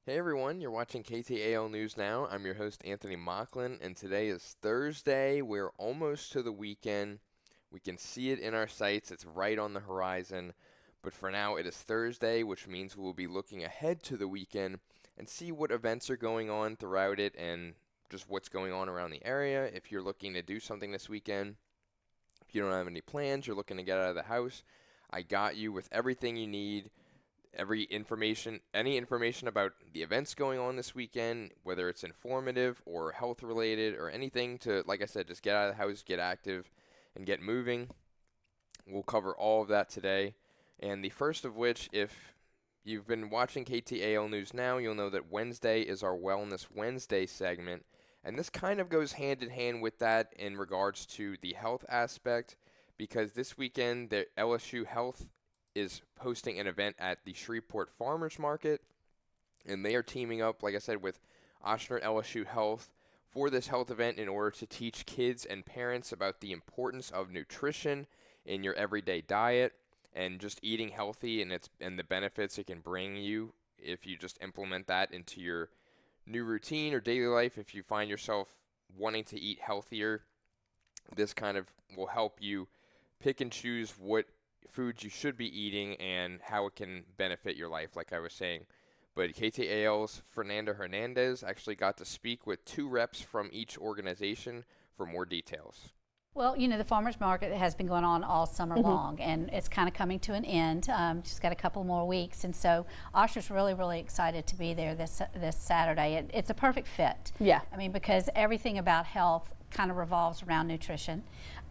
Hey everyone, you're watching KTAL News Now. I'm your host Anthony Mocklin, and today is Thursday. We're almost to the weekend. We can see it in our sights. It's right on the horizon. But for now, it is Thursday, which means we will be looking ahead to the weekend and see what events are going on throughout it and just what's going on around the area. If you're looking to do something this weekend, if you don't have any plans, you're looking to get out of the house, I got you with everything you need. Any information about the events going on this weekend, whether it's informative or health related or anything to, like I said, just get out of the house, get active, and get moving. We'll cover all of that today. And the first of which, if you've been watching KTAL News Now, you'll know that Wednesday is our Wellness Wednesday segment. And this kind of goes hand in hand with that in regards to the health aspect, because this weekend the LSU Health is hosting an event at the Shreveport Farmers Market, and they are teaming up, like I said, with Ochsner LSU Health for this health event in order to teach kids and parents about the importance of nutrition in your everyday diet and just eating healthy and the benefits it can bring you if you just implement that into your new routine or daily life. If you find yourself wanting to eat healthier, this kind of will help you pick and choose what foods you should be eating and how it can benefit your life, like I was saying. But KTAL's Fernanda Hernandez actually got to speak with two reps from each organization for more details. Well, the farmers market has been going on all summer long, and it's kind of coming to an end. Just got a couple more weeks, and so Ochsner's really, really excited to be there this Saturday. It's a perfect fit. Yeah. I mean, because everything about health kind of revolves around nutrition.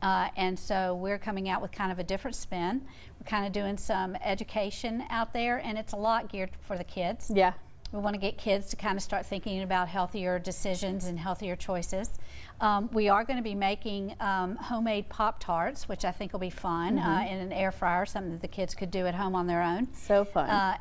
And so we're coming out with kind of a different spin. We're kind of doing some education out there, and it's a lot geared for the kids. Yeah. We want to get kids to kind of start thinking about healthier decisions and healthier choices. We are going to be making homemade Pop-Tarts, which I think will be fun, in an air fryer, something that the kids could do at home on their own. So fun.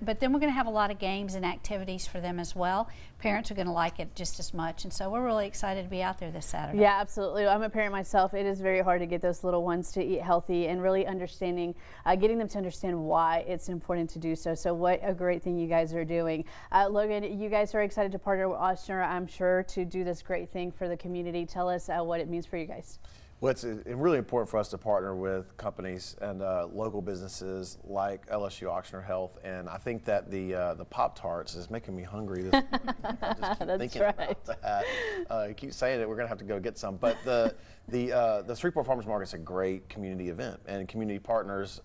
But then we're going to have a lot of games and activities for them as well. Parents are going to like it just as much, and so we're really excited to be out there this Saturday. Yeah, absolutely. I'm a parent myself. It is very hard to get those little ones to eat healthy and really understanding, getting them to understand why it's important to do so. So what a great thing you guys are doing. Logan, you guys are excited to partner with Ochsner, I'm sure, to do this great thing for the community. Tell us what it means for you guys. Well, it's really important for us to partner with companies and local businesses like LSU Ochsner Health, and I think that the Pop-Tarts is making me hungry. This I just keep thinking about that. I keep saying it. We're gonna have to go get some. But the Shreveport Farmers Market is a great community event, and community partners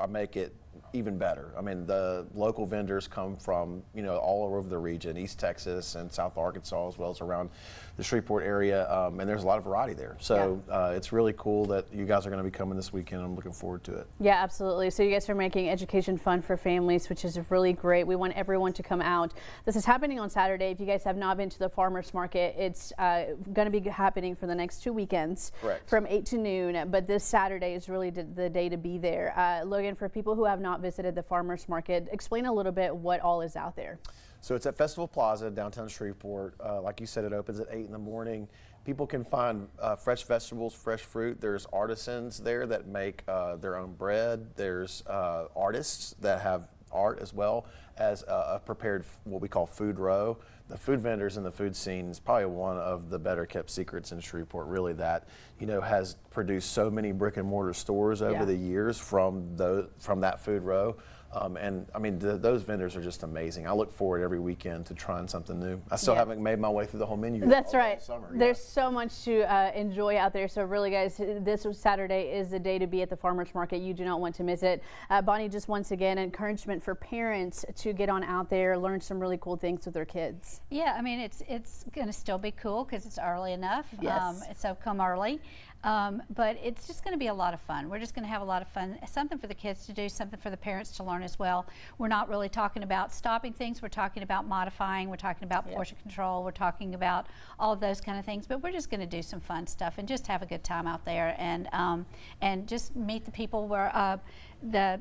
make it even better. I mean, the local vendors come from all over the region, East Texas and South Arkansas, as well as around the Shreveport area, and there's a lot of variety there. So it's really cool that you guys are going to be coming this weekend. I'm looking forward to it. Yeah, absolutely. So you guys are making education fun for families, which is really great. We want everyone to come out. This is happening on Saturday. If you guys have not been to the farmers market, it's going to be happening for the next 2 weekends. Correct. From 8 to noon. But this Saturday is really the day to be there. Logan, for people who have not visited the farmers market, explain a little bit what all is out there. So it's at Festival Plaza, downtown Shreveport. Like you said, it opens at 8 in the morning. People can find fresh vegetables, fresh fruit. There's artisans there that make their own bread. There's artists that have art as well as a prepared, what we call food row. The food vendors in the food scene is probably one of the better kept secrets in Shreveport, really, that has produced so many brick and mortar stores over the years from that food row. And I mean, those vendors are just amazing. I look forward every weekend to trying something new. I still haven't made my way through the whole menu. That's right. All summer. There's so much to enjoy out there. So really, guys, this Saturday is the day to be at the farmers market. You do not want to miss it. Bonnie, just once again, encouragement for parents to get on out there, learn some really cool things with their kids. Yeah, I mean, it's going to still be cool because it's early enough. Yes. So come early. But it's just going to be a lot of fun. We're just going to have a lot of fun. Something for the kids to do, something for the parents to learn as well. We're not really talking about stopping things. We're talking about modifying. We're talking about portion control. We're talking about all of those kind of things. But we're just going to do some fun stuff and just have a good time out there and just meet the people where the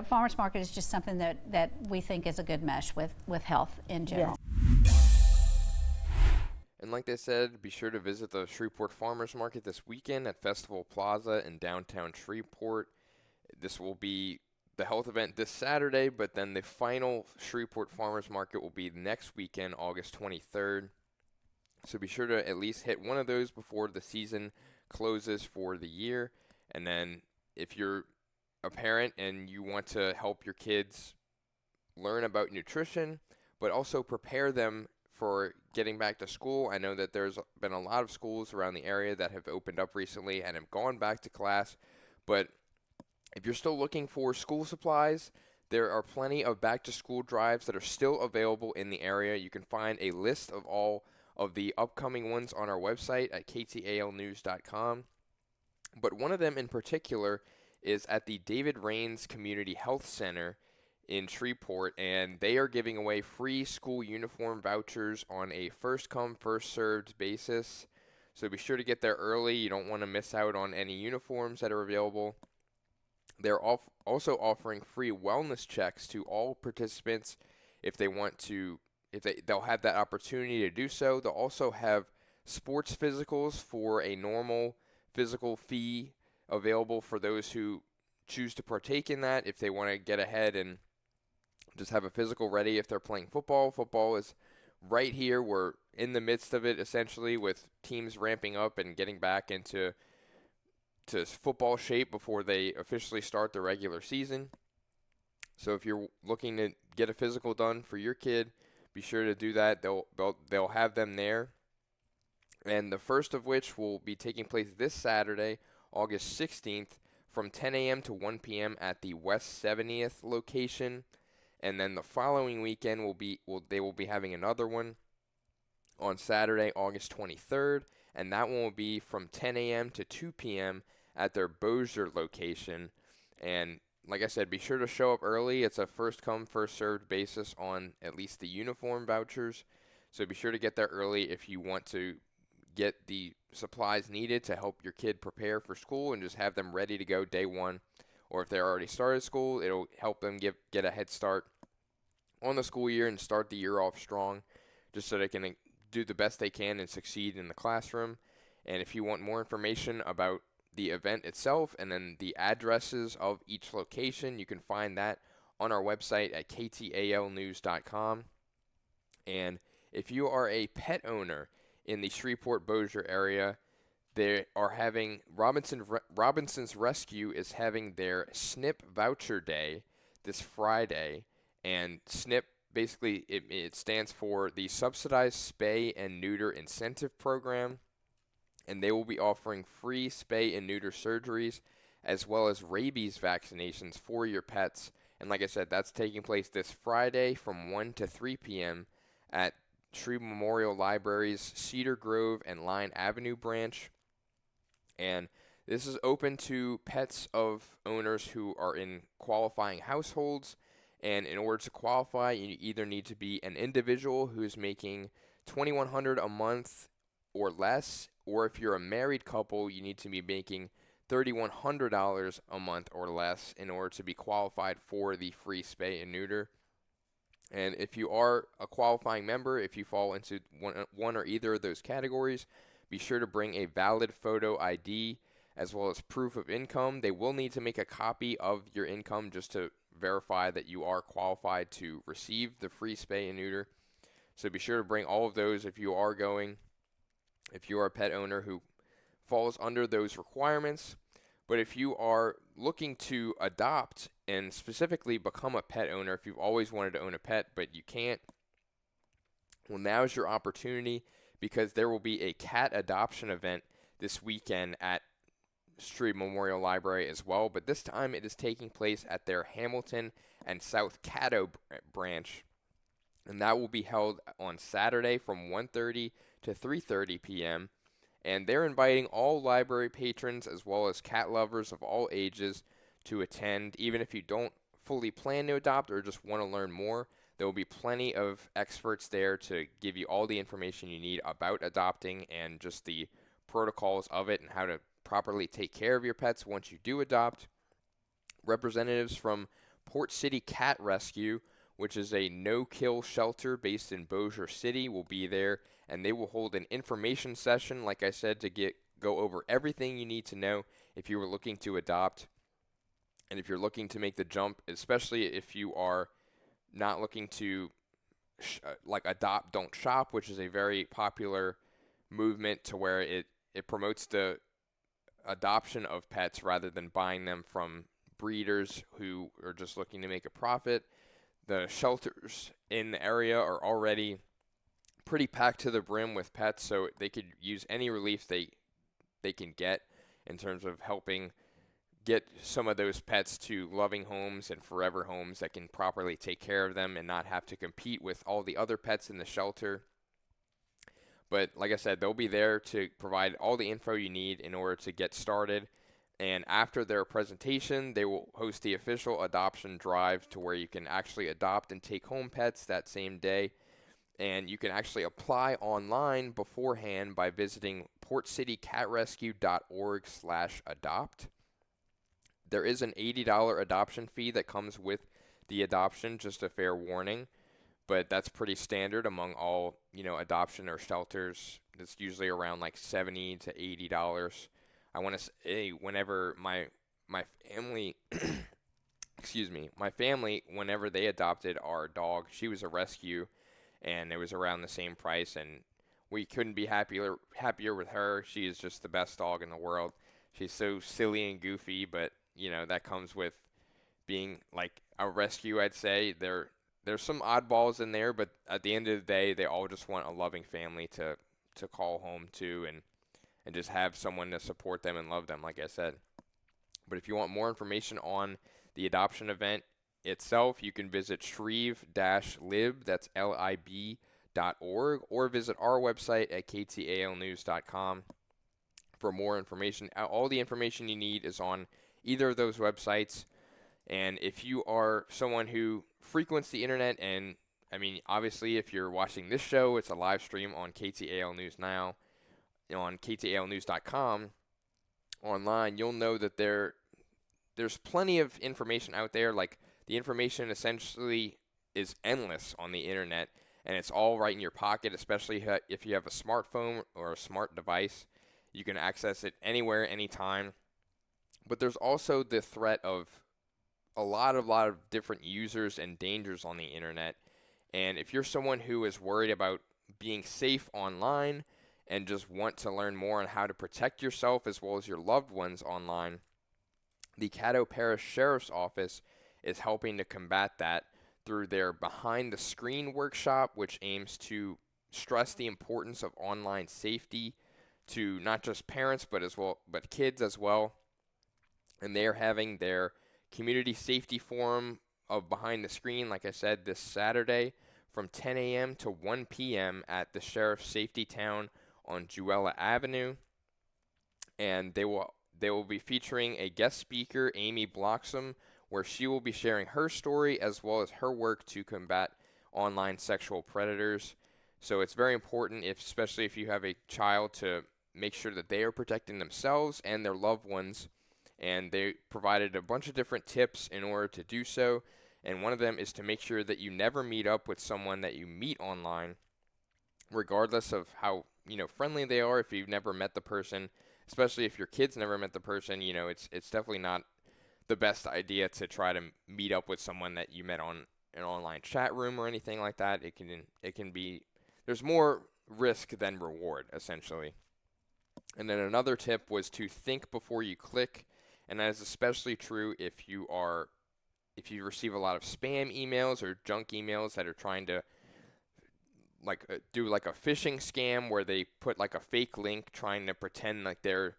farmers market is just something that we think is a good mesh with health in general. And like they said, be sure to visit the Shreveport Farmers Market this weekend at Festival Plaza in downtown Shreveport. This will be the health event this Saturday, but then the final Shreveport Farmers Market will be next weekend, August 23rd. So be sure to at least hit one of those before the season closes for the year. And then if you're a parent and you want to help your kids learn about nutrition, but also prepare them for getting back to school. I know that there's been a lot of schools around the area that have opened up recently and have gone back to class, but if you're still looking for school supplies, there are plenty of back-to-school drives that are still available in the area. You can find a list of all of the upcoming ones on our website at ktalnews.com. But one of them in particular is at the David Raines Community Health Center in Shreveport, and they are giving away free school uniform vouchers on a first-come, first-served basis. So be sure to get there early. You don't want to miss out on any uniforms that are available. They're also offering free wellness checks to all participants if they want to. They'll have that opportunity to do so. They'll also have sports physicals for a normal physical fee available for those who choose to partake in that. If they want to get ahead and just have a physical ready if they're playing football. Football is right here. We're in the midst of it essentially, with teams ramping up and getting back into football shape before they officially start the regular season. So if you're looking to get a physical done for your kid, be sure to do that. They'll have them there. And the first of which will be taking place this Saturday, August 16th, from 10 a.m. to 1 p.m. at the West 70th location. And then the following weekend they will be having another one on Saturday, August 23rd, and that one will be from 10 a.m. to 2 p.m. at their Bossier location. And like I said, be sure to show up early. It's a first-come, first-served basis on at least the uniform vouchers. So be sure to get there early if you want to get the supplies needed to help your kid prepare for school and just have them ready to go day one. Or if they're already started school, it'll help them get a head start on the school year and start the year off strong, just so they can do the best they can and succeed in the classroom. And if you want more information about the event itself and then the addresses of each location, you can find that on our website at ktalnews.com. And if you are a pet owner in the Shreveport-Bossier area, they are having Robinson's Rescue is having their SNP Voucher Day this Friday, and SNP basically it stands for the Subsidized Spay and Neuter Incentive Program, and they will be offering free spay and neuter surgeries as well as rabies vaccinations for your pets. And like I said, that's taking place this Friday from 1 to 3 p.m. at Shreve Memorial Library's Cedar Grove and Line Avenue branch. And this is open to pets of owners who are in qualifying households. And in order to qualify, you either need to be an individual who's making $2,100 a month or less, or if you're a married couple, you need to be making $3,100 a month or less in order to be qualified for the free spay and neuter. And if you are a qualifying member, if you fall into one or either of those categories, be sure to bring a valid photo ID as well as proof of income. They will need to make a copy of your income just to verify that you are qualified to receive the free spay and neuter. So be sure to bring all of those if you are a pet owner who falls under those requirements. But if you are looking to adopt and specifically become a pet owner, if you've always wanted to own a pet but you can't, well, now's your opportunity, because there will be a cat adoption event this weekend at Shreve Memorial Library as well, but this time it is taking place at their Hamilton and South Caddo branch, and that will be held on Saturday from 1:30 to 3:30 p.m., and they're inviting all library patrons as well as cat lovers of all ages to attend. Even if you don't fully plan to adopt or just want to learn more, there will be plenty of experts there to give you all the information you need about adopting and just the protocols of it and how to properly take care of your pets once you do adopt. Representatives from Port City Cat Rescue, which is a no-kill shelter based in Bossier City, will be there, and they will hold an information session, like I said, to go over everything you need to know if you were looking to adopt. And if you're looking to make the jump, especially if you are not looking to like adopt, don't shop, which is a very popular movement to where it promotes the adoption of pets rather than buying them from breeders who are just looking to make a profit. The shelters in the area are already pretty packed to the brim with pets, so they could use any relief they can get in terms of helping get some of those pets to loving homes and forever homes that can properly take care of them and not have to compete with all the other pets in the shelter. But like I said, they'll be there to provide all the info you need in order to get started. And after their presentation, they will host the official adoption drive to where you can actually adopt and take home pets that same day. And you can actually apply online beforehand by visiting portcitycatrescue.org/adopt. There is an $80 adoption fee that comes with the adoption, just a fair warning. But that's pretty standard among all, adoption or shelters. It's usually around like $70 to $80. I want to say whenever my family, my family, whenever they adopted our dog, she was a rescue, and it was around the same price, and we couldn't be happier with her. She is just the best dog in the world. She's so silly and goofy, but that comes with being like a rescue, I'd say. There's some oddballs in there, but at the end of the day, they all just want a loving family to call home to and just have someone to support them and love them, like I said. But if you want more information on the adoption event itself, you can visit shreve-lib, that's LIB.org, or visit our website at KTALnews.com for more information. All the information you need is on either of those websites. And if you are someone who frequents the internet, and obviously if you're watching this show, it's a live stream on KTAL News Now, on KTALnews.com online, you'll know that there's plenty of information out there. Like, the information essentially is endless on the internet, and it's all right in your pocket, especially if you have a smartphone or a smart device. You can access it anywhere, anytime. But there's also the threat of a lot of different users and dangers on the internet. And if you're someone who is worried about being safe online and just want to learn more on how to protect yourself as well as your loved ones online, the Caddo Parish Sheriff's Office is helping to combat that through their Behind the Screen workshop, which aims to stress the importance of online safety to not just parents but kids as well. And they are having their Community Safety Forum of Behind the Screen, like I said, this Saturday from 10 a.m. to 1 p.m. at the Sheriff's Safety Town on Jewella Avenue. And they will be featuring a guest speaker, Amy Bloxham, where she will be sharing her story as well as her work to combat online sexual predators. So it's very important, especially if you have a child, to make sure that they are protecting themselves and their loved ones. And they provided a bunch of different tips in order to do so. And one of them is to make sure that you never meet up with someone that you meet online, regardless of how friendly they are. If you've never met the person, especially if your kids never met the person, it's definitely not the best idea to try to meet up with someone that you met on an online chat room or anything like that. It can be, there's more risk than reward, essentially. And then another tip was to think before you click. And that is especially true if you receive a lot of spam emails or junk emails that are trying to do like a phishing scam where they put like a fake link trying to pretend like they're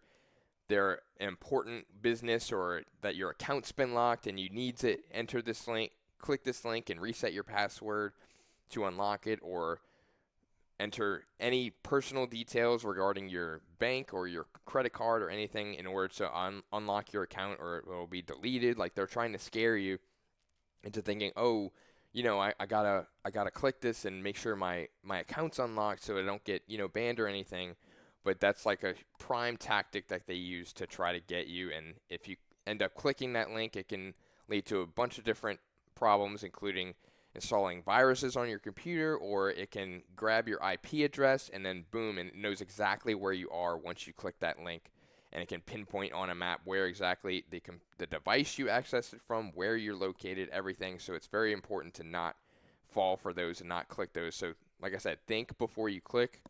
important business or that your account's been locked and you need to enter this link, click this link and reset your password to unlock it, or enter any personal details regarding your bank or your credit card or anything in order to unlock your account, or it will be deleted. Like, they're trying to scare you into thinking, oh, I gotta click this and make sure my account's unlocked so I don't get banned or anything. But that's like a prime tactic that they use to try to get you. And if you end up clicking that link, it can lead to a bunch of different problems, including installing viruses on your computer, or it can grab your IP address and then boom, and it knows exactly where you are once you click that link. and it can pinpoint on a map where exactly the device you access it from, where you're located, everything. So it's very important to not fall for those and not click those. So like I said, think before you click.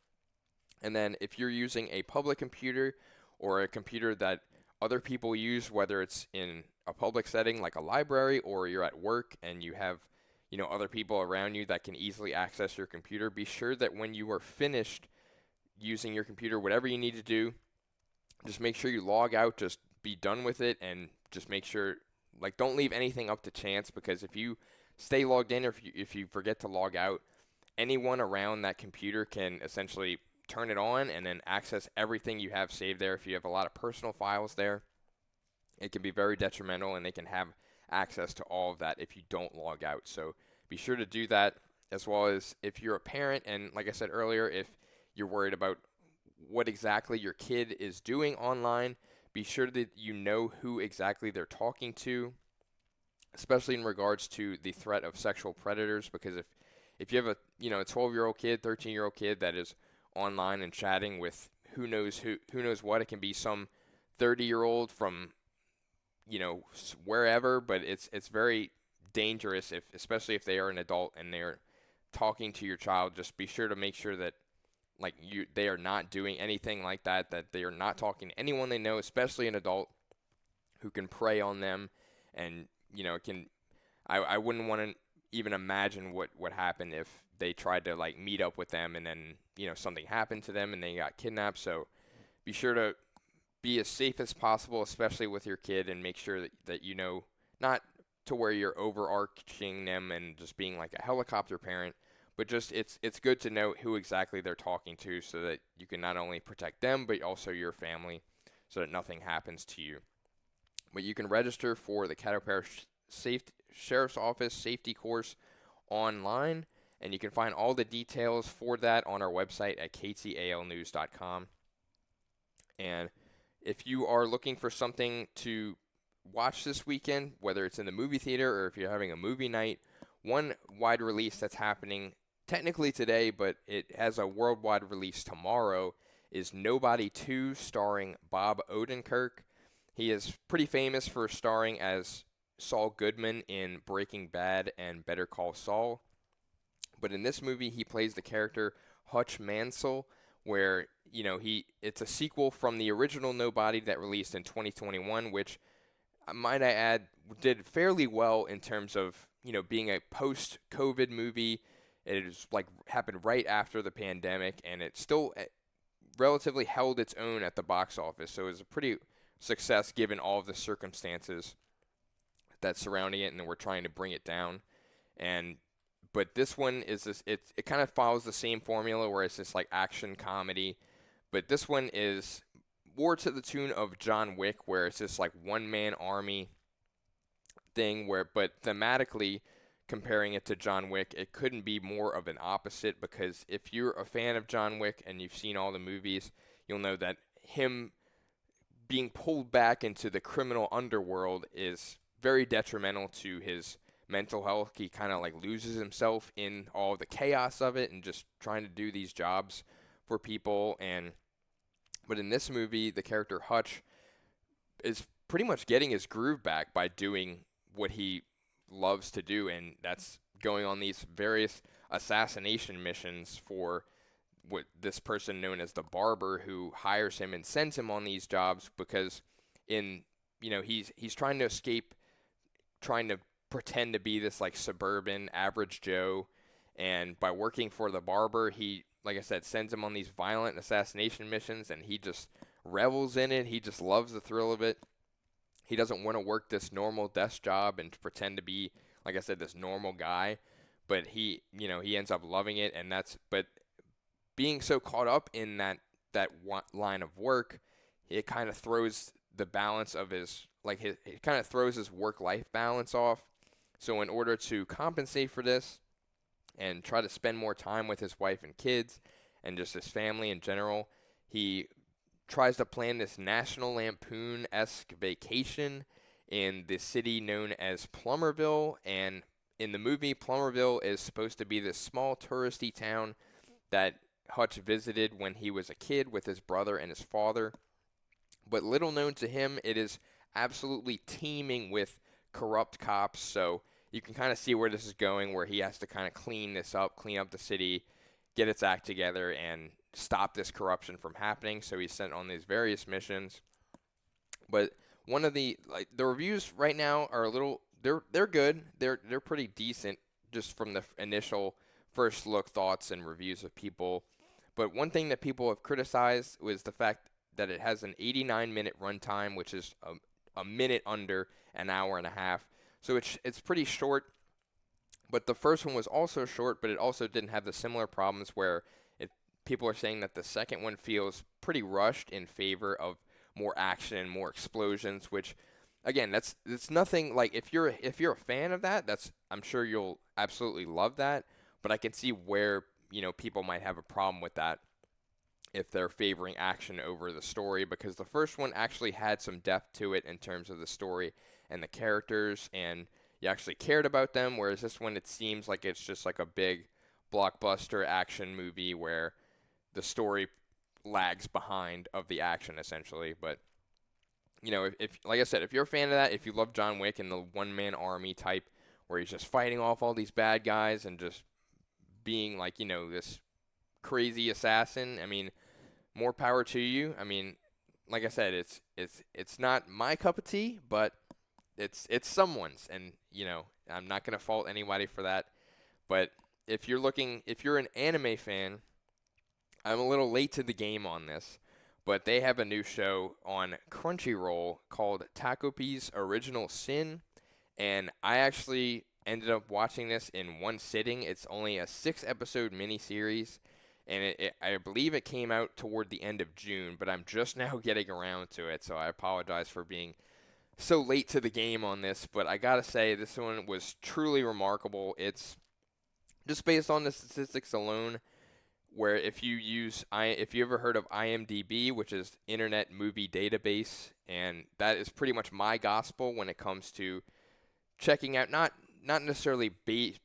And then if you're using a public computer or a computer that other people use, whether it's in a public setting like a library or you're at work and you have other people around you that can easily access your computer, be sure that when you are finished using your computer, whatever you need to do, just make sure you log out, just be done with it, and just make sure, don't leave anything up to chance, because if you stay logged in or if you forget to log out, anyone around that computer can essentially turn it on and then access everything you have saved there. If you have a lot of personal files there, it can be very detrimental, and they can have access to all of that if you don't log out. So be sure to do that, as well as if you're a parent, and like I said earlier, if you're worried about what exactly your kid is doing online, be sure that you know who exactly they're talking to, especially in regards to the threat of sexual predators, because if you have a 12-year-old kid, 13-year-old kid that is online and chatting with who knows what, it can be some 30-year-old from wherever, but it's very dangerous, especially if they are an adult and they're talking to your child. Just be sure to make sure that they are not doing anything like that they are not talking to anyone they know, especially an adult who can prey on them. And I wouldn't want to even imagine what happened if they tried to meet up with them and then something happened to them and they got kidnapped. So be sure to be as safe as possible, especially with your kid, and make sure that not to where you're overarching them and just being like a helicopter parent, but just it's good to know who exactly they're talking to, so that you can not only protect them but also your family, so that nothing happens to you. But you can register for the Caddo Parish Sheriff's Office safety course online, and you can find all the details for that on our website at ktalnews.com. And if you are looking for something to watch this weekend, whether it's in the movie theater or if you're having a movie night, one wide release that's happening technically today, but it has a worldwide release tomorrow, is Nobody 2, starring Bob Odenkirk. He is pretty famous for starring as Saul Goodman in Breaking Bad and Better Call Saul. But in this movie, he plays the character Hutch Mansell, where it's a sequel from the original Nobody that released in 2021, which, might I add, did fairly well in terms of being a post-COVID movie. It is happened right after the pandemic, and it still relatively held its own at the box office. So it was a pretty success given all of the circumstances that's surrounding it, and we're trying to bring it down. But this one is it kind of follows the same formula where it's this action comedy. But this one is more to the tune of John Wick, where it's this one-man army thing, but thematically, comparing it to John Wick, it couldn't be more of an opposite, because if you're a fan of John Wick and you've seen all the movies, you'll know that him being pulled back into the criminal underworld is very detrimental to his mental health. He kind of loses himself in all the chaos of it and just trying to do these jobs for people. But in this movie, the character Hutch is pretty much getting his groove back by doing what he loves to do, and that's going on these various assassination missions for what this person known as the Barber, who hires him and sends him on these jobs because he's trying to escape, trying to pretend to be this suburban average Joe, and by working for the Barber, he, like I said, sends him on these violent assassination missions, and he just revels in it. He just loves the thrill of it. He doesn't want to work this normal desk job and pretend to be, like I said, this normal guy, but he ends up loving it. And but being so caught up in that line of work, it kind of throws the balance of his work-life balance off. So in order to compensate for this and try to spend more time with his wife and kids and just his family in general, he tries to plan this National Lampoon-esque vacation in the city known as Plummerville. And in the movie, Plummerville is supposed to be this small touristy town that Hutch visited when he was a kid with his brother and his father. But little known to him, it is absolutely teeming with corrupt cops. So you can kind of see where this is going, where he has to kind of clean this up, clean up the city, get its act together, and stop this corruption from happening. So he's sent on these various missions. But one of the reviews right now are a little they're good. They're pretty decent just from the initial first look thoughts and reviews of people. But one thing that people have criticized was the fact that it has an 89-minute runtime, which is a minute under an hour and a half. So it's pretty short. But the first one was also short, but it also didn't have the similar problems where people are saying that the second one feels pretty rushed in favor of more action and more explosions, which again, that's nothing like if you're a fan of that, I'm sure you'll absolutely love that, but I can see where, people might have a problem with that if they're favoring action over the story, because the first one actually had some depth to it in terms of the story and the characters, and you actually cared about them, whereas this one, it seems like it's just like a big blockbuster action movie where the story lags behind of the action, essentially. But if like I said, if you're a fan of that, if you love John Wick and the one-man army type where he's just fighting off all these bad guys and just being like, this crazy assassin, I mean, more power to you. I mean, like I said, it's not my cup of tea, but it's someone's, and I'm not going to fault anybody for that. But if you're an anime fan, I'm a little late to the game on this, but they have a new show on Crunchyroll called Takopi's Original Sin, and I actually ended up watching this in one sitting. It's only a 6-episode miniseries, and I believe it came out toward the end of June, but I'm just now getting around to it, so I apologize for being so late to the game on this, but I gotta say, this one was truly remarkable. It's just based on the statistics alone, where if you ever heard of IMDb, which is Internet Movie Database, and that is pretty much my gospel when it comes to checking out, not necessarily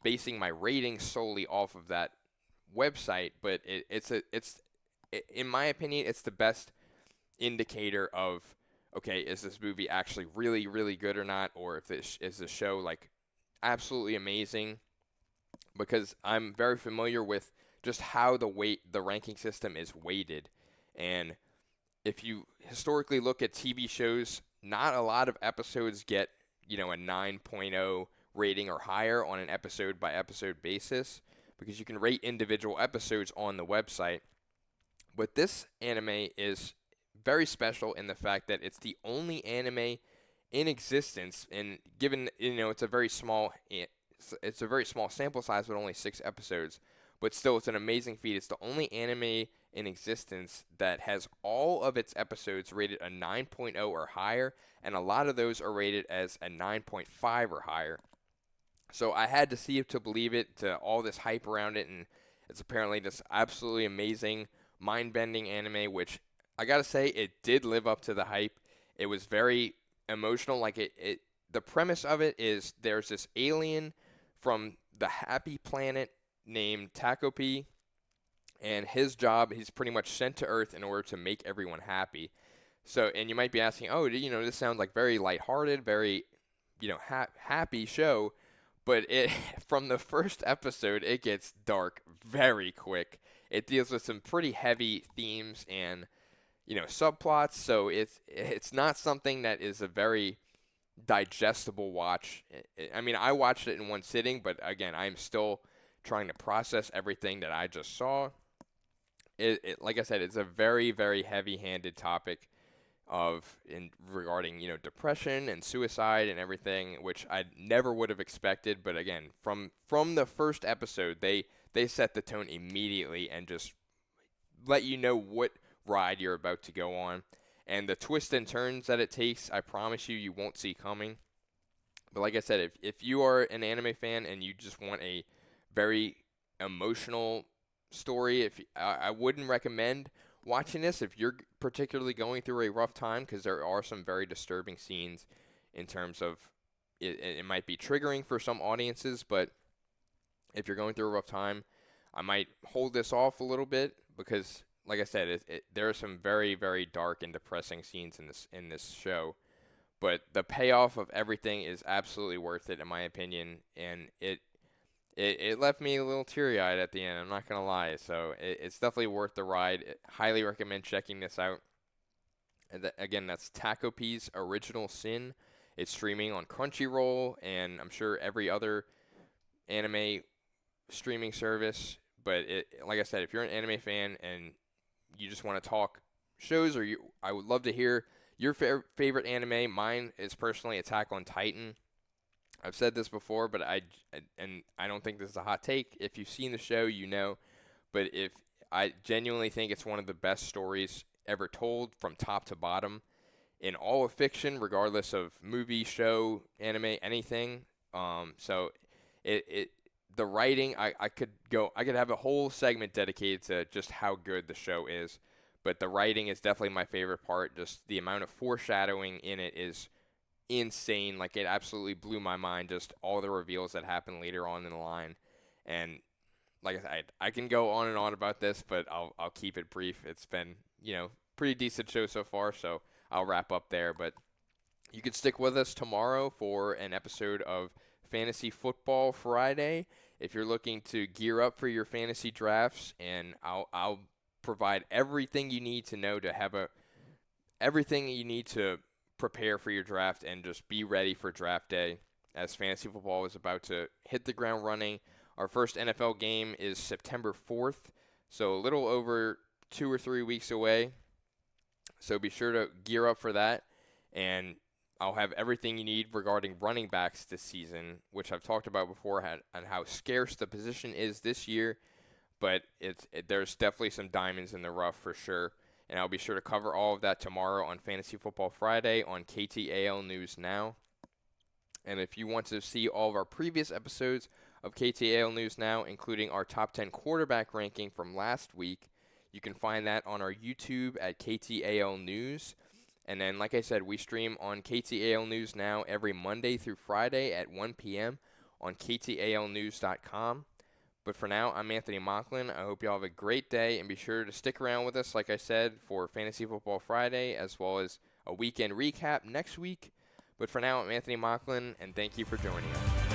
basing my ratings solely off of that website, but it's in my opinion, it's the best indicator of, okay, is this movie actually really, really good or not, or if this is the show like absolutely amazing, because I'm very familiar with just how the ranking system is weighted. And if you historically look at TV shows, not a lot of episodes get, a 9.0 rating or higher on an episode by episode basis, because you can rate individual episodes on the website. But this anime is very special in the fact that it's the only anime in existence, and given, it's a very small sample size with only 6 episodes, but still, it's an amazing feat. It's the only anime in existence that has all of its episodes rated a 9.0 or higher, and a lot of those are rated as a 9.5 or higher. So I had to see it to believe it, to all this hype around it, and it's apparently this absolutely amazing, mind-bending anime, which I gotta say, it did live up to the hype. It was very emotional. Like the premise of it is there's this alien from the happy planet named Takopi, and his job, he's pretty much sent to Earth in order to make everyone happy. So, and you might be asking, oh, this sounds like very lighthearted, very, happy show, but from the first episode, it gets dark very quick. It deals with some pretty heavy themes and, subplots, so it's not something that is a very digestible watch. I mean, I watched it in one sitting, but again, I'm still trying to process everything that I just saw. Like I said, it's a very, very heavy-handed topic regarding depression and suicide and everything, which I never would have expected. But again, from the first episode, they set the tone immediately and just let you know what ride you're about to go on, and the twists and turns that it takes, I promise you won't see coming. But like I said, if you are an anime fan and you just want a very emotional story, I wouldn't recommend watching this if you're particularly going through a rough time, because there are some very disturbing scenes in terms of it might be triggering for some audiences. But if you're going through a rough time, I might hold this off a little bit, because like I said, there are some very, very dark and depressing scenes in this show, but the payoff of everything is absolutely worth it, in my opinion, and it left me a little teary-eyed at the end. I'm not gonna lie, so it's definitely worth the ride. Highly recommend checking this out. And again, that's Taco P's Original Sin. It's streaming on Crunchyroll, and I'm sure every other anime streaming service. But like I said, if you're an anime fan and you just want to talk shows, I would love to hear your favorite anime. Mine is personally Attack on Titan. I've said this before, but I don't think this is a hot take. If you've seen the show, you know. But if I genuinely think it's one of the best stories ever told from top to bottom in all of fiction, regardless of movie, show, anime, anything. So the writing, I could have a whole segment dedicated to just how good the show is. But the writing is definitely my favorite part. Just the amount of foreshadowing in it is insane. Like, it absolutely blew my mind, just all the reveals that happen later on in the line. And like I said, I can go on and on about this, but I'll keep it brief. It's been, pretty decent show so far, so I'll wrap up there. But you can stick with us tomorrow for an episode of Fantasy Football Friday if you're looking to gear up for your fantasy drafts, and I'll provide everything you need to know to have everything you need to prepare for your draft and just be ready for draft day, as fantasy football is about to hit the ground running. Our first NFL game is September 4th, so a little over 2 or 3 weeks away. So be sure to gear up for that, and I'll have everything you need regarding running backs this season, which I've talked about before, and how scarce the position is this year. But there's definitely some diamonds in the rough for sure. And I'll be sure to cover all of that tomorrow on Fantasy Football Friday on KTAL News Now. And if you want to see all of our previous episodes of KTAL News Now, including our top 10 quarterback ranking from last week, you can find that on our YouTube at KTAL News. And then, like I said, we stream on KTAL News Now every Monday through Friday at 1 p.m. on KTALnews.com. But for now, I'm Anthony Mocklin. I hope you all have a great day, and be sure to stick around with us, like I said, for Fantasy Football Friday, as well as a weekend recap next week. But for now, I'm Anthony Mocklin, and thank you for joining us.